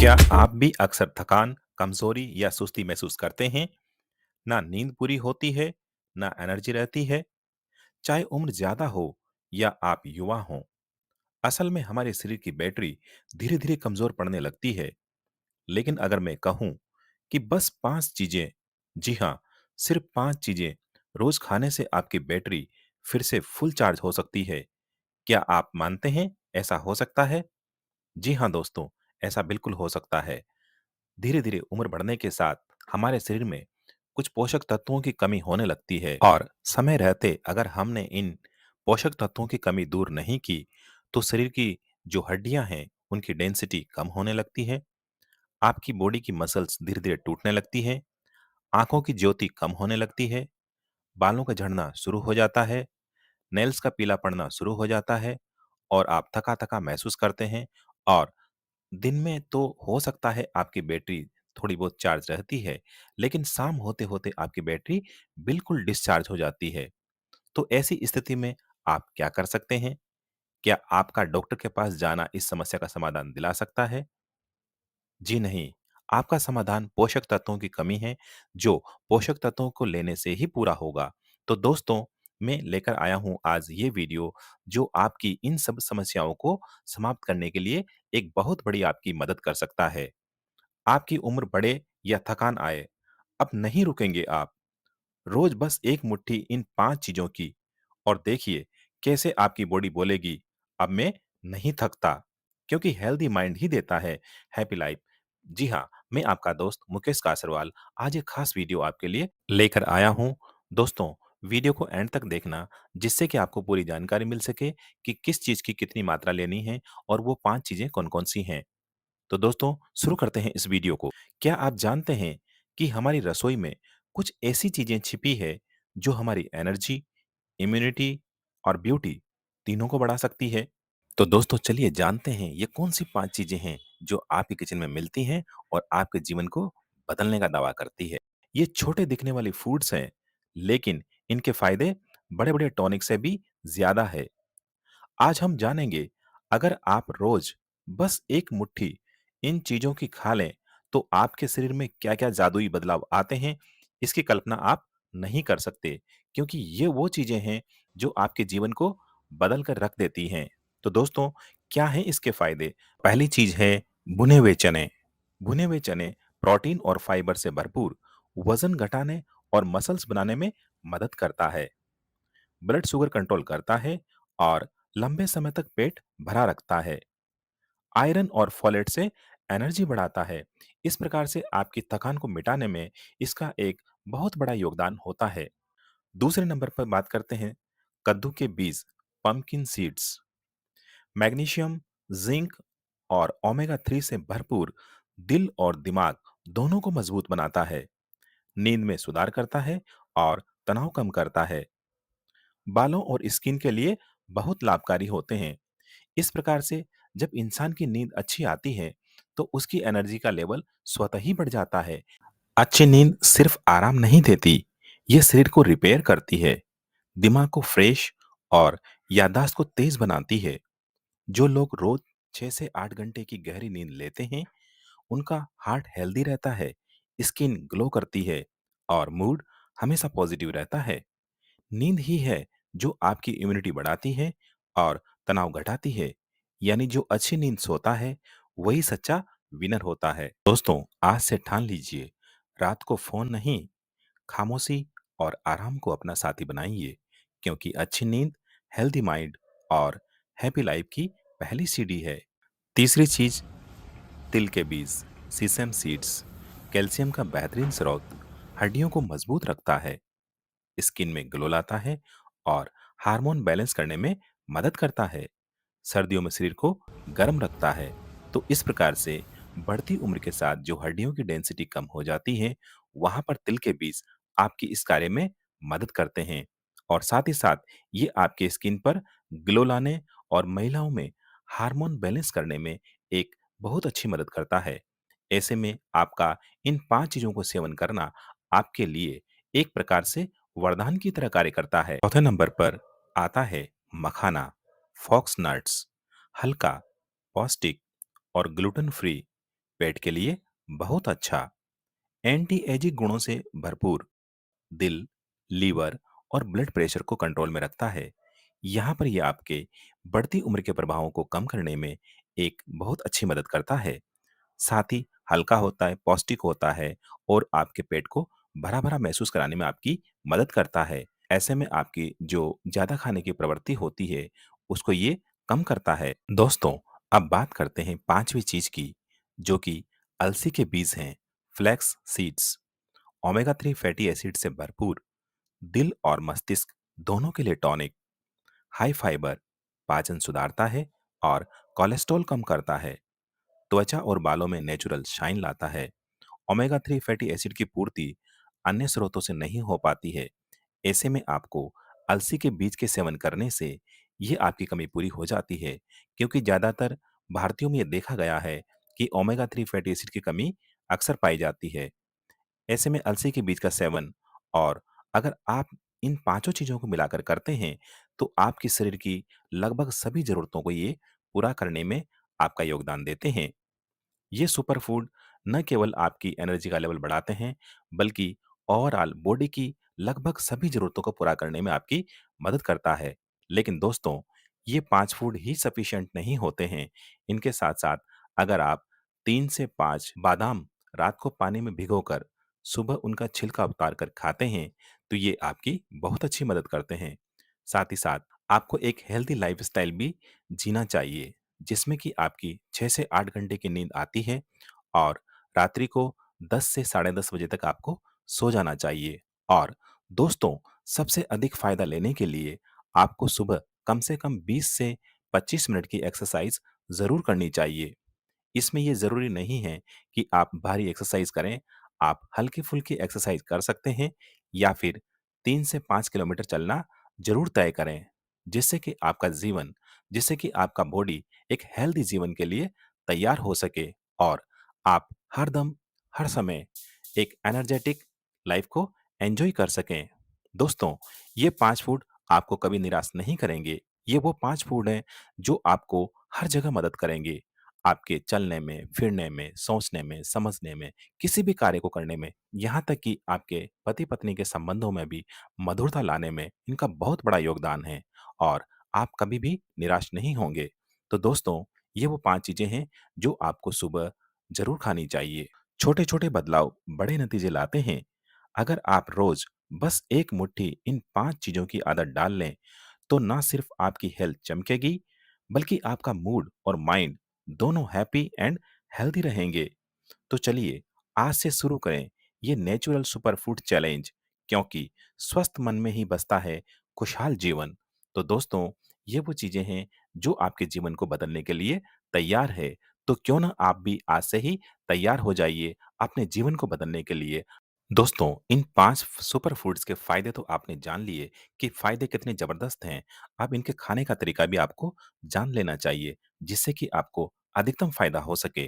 क्या आप भी अक्सर थकान, कमजोरी या सुस्ती महसूस करते हैं? ना नींद पूरी होती है, ना एनर्जी रहती है, चाहे उम्र ज्यादा हो या आप युवा हों। असल में हमारे शरीर की बैटरी धीरे-धीरे कमजोर पड़ने लगती है। लेकिन अगर मैं कहूं कि बस 5 चीजें, जी हाँ, सिर्फ 5 चीजें रोज खाने से आपकी बैटरी फिर से फुल चार्ज हो सकती है, क्या आप मानते हैं ऐसा हो सकता है? जी हाँ दोस्तों, ऐसा बिल्कुल हो सकता है। धीरे धीरे उम्र बढ़ने के साथ हमारे शरीर में कुछ पोषक तत्वों की कमी होने लगती है और समय रहते अगर हमने इन पोषक तत्वों की कमी दूर नहीं की तो शरीर की जो हड्डियां हैं उनकी डेंसिटी कम होने लगती है। आपकी बॉडी की मसल्स धीरे धीरे टूटने लगती है। आंखों की ज्योति कम होने लगती है। बालों का झड़ना शुरू हो जाता है। नेल्स का पीला पड़ना शुरू हो जाता है और आप थका थका महसूस करते हैं। और दिन में तो हो सकता है आपकी बैटरी थोड़ी बहुत चार्ज रहती है, लेकिन शाम होते-होते आपकी बैटरी बिल्कुल डिस्चार्ज हो जाती है। तो ऐसी स्थिति में आप क्या कर सकते हैं? क्या आपका डॉक्टर के पास जाना इस समस्या का समाधान दिला सकता है? जी नहीं, आपका समाधान पोषक तत्वों की कमी है, जो पोषक तत्वों को लेने से ही पूरा होगा। तो दोस्तों, मैं लेकर आया हूँ आज ये वीडियो, जो आपकी इन सब समस्याओं को समाप्त करने के लिए एक बहुत बड़ी आपकी मदद कर सकता है। आपकी उम्र बढ़े या थकान आए, अब नहीं रुकेंगे आप। रोज बस एक मुट्ठी इन 5 चीजों की और देखिए कैसे आपकी बॉडी बोलेगी, अब मैं नहीं थकता, क्योंकि हेल्दी माइंड ही देता है हैप्पी लाइफ। जी हाँ, मैं आपका दोस्त मुकेश कासरवाल आज एक खास वीडियो आपके लिए लेकर आया हूँ। दोस्तों, वीडियो को एंड तक देखना, जिससे कि आपको पूरी जानकारी मिल सके कि किस चीज की कितनी मात्रा लेनी है और वो 5 चीजें कौन-कौन सी हैं। तो दोस्तों, शुरू करते हैं इस वीडियो को। क्या आप जानते हैं कि हमारी रसोई में कुछ ऐसी चीजें छिपी है जो हमारी एनर्जी, इम्यूनिटी और ब्यूटी तीनों को बढ़ा सकती है? तो दोस्तों, चलिए जानते हैं ये कौन सी 5 चीजें हैं जो आपके किचन में मिलती हैं और आपके जीवन को बदलने का दावा करती है। ये छोटे दिखने वाली फूड्स हैं, लेकिन इनके फायदे बड़े-बड़े टॉनिक से भी ज्यादा है। आज हम जानेंगे, अगर आप रोज बस एक मुट्ठी इन चीजों की खा लें तो आपके शरीर में क्या-क्या जादुई बदलाव आते हैं, इसकी कल्पना आप नहीं कर सकते, क्योंकि ये वो चीजें हैं जो आपके जीवन को बदल कर रख देती हैं। तो दोस्तों, क्या है इसके फायदे? पहली चीज है भुने हुए चने। भुने हुए चने प्रोटीन और फाइबर से भरपूर, वजन घटाने और मसल्स बनाने में मदद करता है। ब्लड शुगर कंट्रोल करता है और लंबे समय तक पेट भरा रखता है। आयरन और फोलेट से एनर्जी बढ़ाता है। इस प्रकार से आपकी थकान को मिटाने में इसका एक बहुत बड़ा योगदान होता है। दूसरे नंबर पर बात करते हैं कद्दू के बीज, पंपकिन सीड्स। मैग्नीशियम, जिंक और ओमेगा 3 से भरपूर, दिल और दिमाग दोनों को मजबूत बनाता है। नींद में सुधार करता है और तनाव कम करता है। बालों और स्किन के लिए बहुत लाभकारी होते हैं। इस प्रकार से जब इंसान की नींद अच्छी आती है तो उसकी एनर्जी का लेवल स्वतः ही बढ़ जाता है। अच्छी नींद सिर्फ आराम नहीं देती, ये शरीर को रिपेयर करती है, दिमाग को फ्रेश और याददाश्त को तेज बनाती है। जो लोग रोज 6 से 8 घंटे की गहरी नींद लेते हैं, उनका हार्ट हेल्दी रहता है, स्किन ग्लो करती है और मूड हमेशा पॉजिटिव रहता है। नींद ही है जो आपकी इम्यूनिटी बढ़ाती है और तनाव घटाती है। यानी जो अच्छी नींद सोता है वही सच्चा विनर होता है। दोस्तों, आज से ठान लीजिए, रात को फोन नहीं, खामोशी और आराम को अपना साथी बनाइए, क्योंकि अच्छी नींद हेल्दी माइंड और हैप्पी लाइफ की पहली सीढ़ी है। तीसरी चीज, तिल के बीज, सीसम सीड्स। कैल्शियम का बेहतरीन स्रोत, हड्डियों को मजबूत रखता है, स्किन में ग्लो लाता है और हार्मोन बैलेंस करने में मदद करता है। सर्दियों में शरीर को गर्म रखता है। तो इस प्रकार से बढ़ती उम्र के साथ जो हड्डियों की डेंसिटी कम हो जाती है, वहां पर तिल के बीज आपकी इस कार्य में मदद करते हैं। और साथ ही साथ ये आपके स्किन पर ग्लो लाने और महिलाओं में हार्मोन बैलेंस करने में एक बहुत अच्छी मदद करता है। ऐसे में आपका इन 5 चीजों को सेवन करना आपके लिए एक प्रकार से वरदान की तरह कार्य करता है। चौथे नंबर पर आता है मखाना, फॉक्स नट्स। हल्का, पौष्टिक और ग्लूटेन फ्री, पेट के लिए बहुत अच्छा। एंटी एजिंग गुणों से भरपूर, दिल, लीवर और ब्लड प्रेशर को कंट्रोल में रखता है। यहाँ पर ये आपके बढ़ती उम्र के प्रभावों को कम करने में एक बहुत अच्छी मदद करता है। साथ ही हल्का होता है, पौष्टिक होता है और आपके पेट को भरा-भरा महसूस कराने में आपकी मदद करता है। ऐसे में आपकी जो ज़्यादा खाने की प्रवृत्ति होती है, उसको ये कम करता है। दोस्तों, अब बात करते हैं 5वीं चीज़ की, जो कि अलसी के बीज हैं, flax seeds. Omega 3 fatty acid से भरपूर, दिल और मस्तिष्क दोनों के लिए टॉनिक, हाई फाइबर, पाचन सुधारता है और कोलेस्ट्रॉल कम करता है। त्वचा और बालों में नेचुरल शाइन लाता है। ओमेगा 3 फैटी एसिड की पूर्ति अन्य स्रोतों से नहीं हो पाती है। ऐसे में आपको अलसी के बीज के सेवन करने से ये आपकी कमी पूरी हो जाती है, क्योंकि ज़्यादातर भारतीयों में ये देखा गया है कि ओमेगा 3 फैटी एसिड की कमी अक्सर पाई जाती है। ऐसे में अलसी के बीज का सेवन और अगर आप इन पाँचों चीज़ों को मिलाकर करते हैं, तो आपके शरीर की लगभग सभी ज़रूरतों को ये पूरा करने में आपका योगदान देते हैं। ये सुपर फूड न केवल आपकी एनर्जी का लेवल बढ़ाते हैं, बल्कि ओवरऑल बॉडी की लगभग सभी ज़रूरतों को पूरा करने में आपकी मदद करता है। लेकिन दोस्तों, ये 5 फूड ही सफिशिएंट नहीं होते हैं। इनके साथ-साथ अगर आप 3 से 5 बादाम रात को पानी में भिगोकर सुबह उनका छिलका उतार कर खाते हैं, तो ये आपकी बहुत अच्छी मदद करते हैं। साथ ही साथ आपको एक हेल्दी लाइफ़स्टाइल भी जीना चाहिए, जिसमें कि आपकी 6 से 8 घंटे की नींद आती है और रात्रि को 10 से साढ़े 10 बजे तक आपको सो जाना चाहिए। और दोस्तों, सबसे अधिक फ़ायदा लेने के लिए आपको सुबह कम से कम 20 से 25 मिनट की एक्सरसाइज़ ज़रूर करनी चाहिए। इसमें ये ज़रूरी नहीं है कि आप भारी एक्सरसाइज़ करें, आप हल्की-फुल्की एक्सरसाइज़ कर सकते हैं या फिर 3 से 5 किलोमीटर चलना ज़रूर तय करें, जिससे कि आपका बॉडी एक हेल्दी जीवन के लिए तैयार हो सके और आप हरदम, हर समय एक एनर्जेटिक लाइफ़ को एन्जॉय कर सकें। दोस्तों, ये 5 फूड आपको कभी निराश नहीं करेंगे। ये वो 5 फूड हैं, जो आपको हर जगह मदद करेंगे। आपके चलने में, फिरने में, सोचने में, समझने में, किसी भी कार्य को करने में, यहाँ तक कि आपके पति-पत्नी के संबंधों में भी मधुरता लाने में इनका बहुत बड़ा योगदान है और आप कभी भी निराश नहीं होंगे। तो दोस्तों, ये वो 5 चीज़ें हैं जो आपको सुबह ज़रूर खानी चाहिए। छोटे-छोटे बदलाव बड़े नतीजे लाते हैं। अगर आप रोज़ बस एक मुट्ठी इन 5 चीज़ों की आदत डाल लें, तो ना सिर्फ आपकी हेल्थ चमकेगी, बल्कि आपका मूड और माइंड दोनों हैप्पी एंड हेल्दी रहेंगे। तो चलिए, आज से शुरू करें ये नेचुरल सुपर फूड चैलेंज, क्योंकि स्वस्थ मन में ही बसता है खुशहाल जीवन। तो दोस्तों, ये वो चीज़ें हैं जो आपके जीवन को बदलने के लिए तैयार है। तो क्यों ना आप भी आज से ही तैयार हो जाइए अपने जीवन को बदलने के लिए। दोस्तों, इन 5 सुपर फूड्स के फ़ायदे तो आपने जान लिए कि फ़ायदे कितने ज़बरदस्त हैं। अब इनके खाने का तरीका भी आपको जान लेना चाहिए, जिससे कि आपको अधिकतम फ़ायदा हो सके।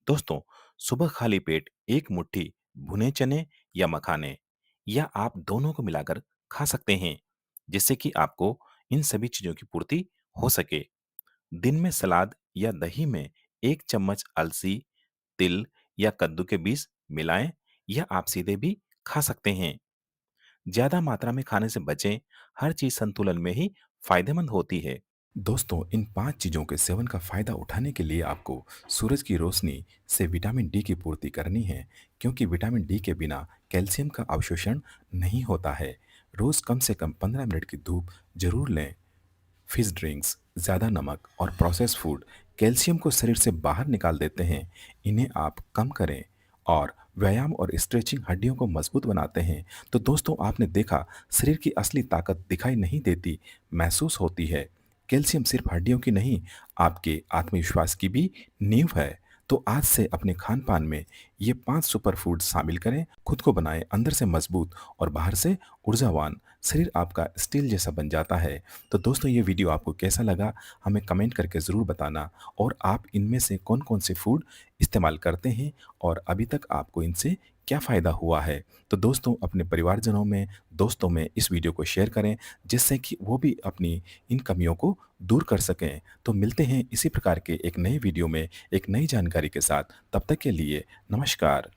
दोस्तों, सुबह खाली पेट एक मुट्ठी भुने चने या मखाने या आप दोनों को मिलाकर खा सकते हैं, जिससे कि आपको इन सभी चीज़ों की पूर्ति हो सके। दिन में सलाद या दही में 1 चम्मच अलसी, तिल या कद्दू के बीज मिलाएं या आप सीधे भी खा सकते हैं। ज़्यादा मात्रा में खाने से बचें, हर चीज़ संतुलन में ही फायदेमंद होती है। दोस्तों, इन 5 चीज़ों के सेवन का फ़ायदा उठाने के लिए आपको सूरज की रोशनी से विटामिन डी की पूर्ति करनी है, क्योंकि विटामिन डी के बिना कैल्शियम का अवशोषण नहीं होता है। रोज़ कम से कम 15 मिनट की धूप ज़रूर लें। फिश ड्रिंक्स, ज़्यादा नमक और प्रोसेस्ड फूड कैल्शियम को शरीर से बाहर निकाल देते हैं। इन्हें आप कम करें और व्यायाम और स्ट्रेचिंग हड्डियों को मजबूत बनाते हैं। तो दोस्तों, आपने देखा, शरीर की असली ताकत दिखाई नहीं देती, महसूस होती है। कैल्शियम सिर्फ हड्डियों की नहीं, आपके आत्मविश्वास की भी नींव है। तो आज से अपने खान-पान में ये 5 सुपर फूड शामिल करें, खुद को बनाएं अंदर से मजबूत और बाहर से ऊर्जावान। शरीर आपका स्टील जैसा बन जाता है। तो दोस्तों, ये वीडियो आपको कैसा लगा, हमें कमेंट करके ज़रूर बताना और आप इनमें से कौन-कौन से फूड इस्तेमाल करते हैं और अभी तक आपको इनसे क्या फ़ायदा हुआ है। तो दोस्तों, अपने परिवारजनों में, दोस्तों में इस वीडियो को शेयर करें, जिससे कि वो भी अपनी इन कमियों को दूर कर सकें। तो मिलते हैं इसी प्रकार के एक नए वीडियो में, एक नई जानकारी के साथ। तब तक के लिए नमस्कार।